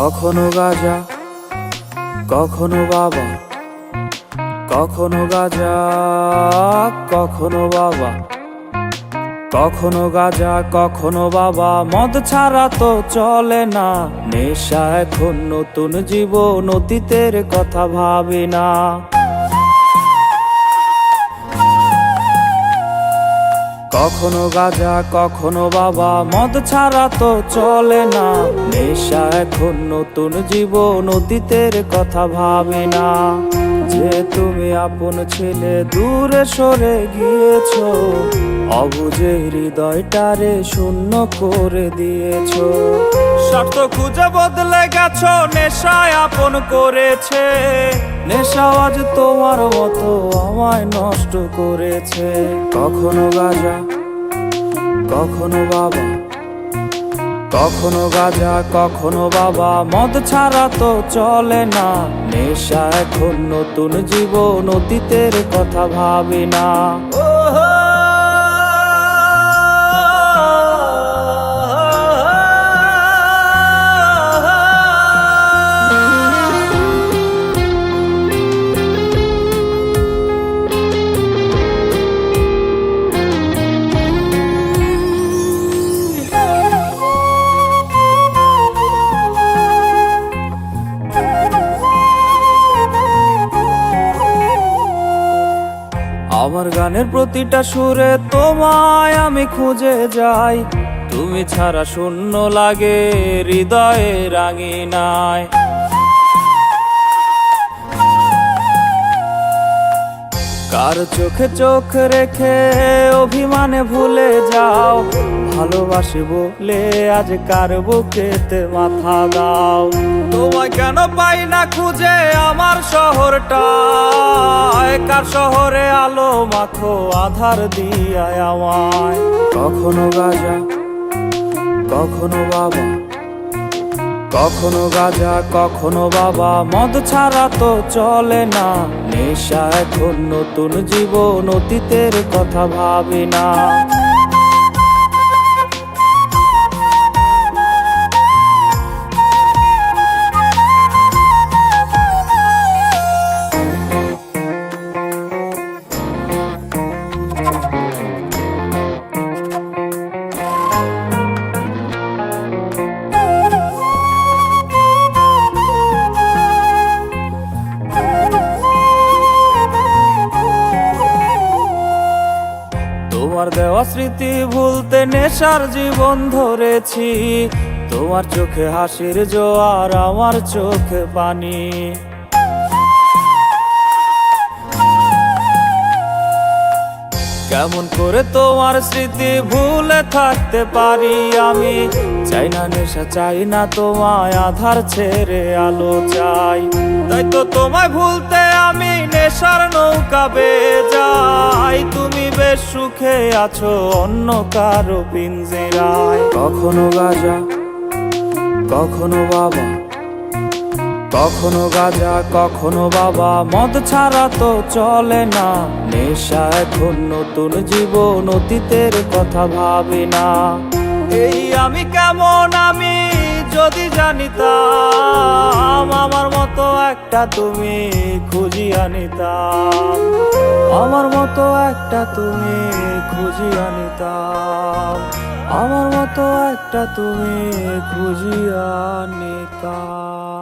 কখনো গাজা, কখনো বাবা, কখনো গাজা, কখনো বাবা, কখনো গাজা, কখনো বাবা। মদ ছাড়া তো চলে না, নেশা এখন নতুন জীবন, অতীতের কথা ভাবি না। কখনো গাজা, কখনো বাবা, মদ ছাড়া তো চলে না, নেশা এখন নতুন জীবন, অতীতের কথা ভাবি না। যে তুমি আপন ছেলে দূরে সরে গিয়েছো, অবুঝে হৃদয়টারে শূন্য করে দিয়েছো। স্বার্থ খুঁজে বদলে গেছো, নেশায় আপন করেছে, নেশা আজ তোমার মতো আমায় নষ্ট করেছে। কখনো গাজা, কখনো বাবা, কখনো গাজা, কখনো বাবা, মদ ছাড়া তো চলে না, নেশা এখন নতুন জীবন, অতীতের কথা ভাবি না। আমার গানের প্রতিটা সুরে তোমায় আমি খুঁজে যাই, তুমি ছাড়া শূন্য লাগে হৃদয়ে রাঙিনায়। কার চোখে চোখ রেখে অভিমানে ভুলে যাও, ভালোবাসি বলে আজ কার বুকেতে মাথা দাও। তোমায় কেন পাই না খুঁজে আমার শহরটা, কার শহরে আলো মাখো আধার দিয়ায় আমায়। কখনো গাজা, কখনো বাবা, কখনো গাজা, কখনো বাবা, মদ ছাড়া তো চলে না, নেশা এখন নতুন জীবন, অতীতের কথা ভাবি না। তোমার দেওয়া স্মৃতি ভুলতে নেশার জীবন ধরেছি, তোমার চোখে হাসির জোয়ার, আমার চোখে পানি। কেমন করে তোমার স্মৃতি ভুলে থাকতে পারি আমি, চাই না নেশা, চাই না তোমায়, আধার ছেড়ে আলো চাই। তাই তো তোমায় ভুলতে আমি নেশার নৌকা বেয়ে যাই, তুমি বেশ সুখে আছো অন্য কারো পিঞ্জিরায়। কখনো গাজা, কখনো বাবা, কখনো গাজা, কখনো বাবা, মদ ছাড়া তো চলে না, নেশা এখন নতুন জীবন, অতীতের কথা ভাবি না। এই আমি কেমন আমি যদি জানিতাম, আমার মতো একটা তুমি খুঁজিয়া নিতাম, আমার মতো একটা তুমি খুঁজিয়া নিতাম, আমার মতো একটা তুমি খুঁজিয়া নিতাম।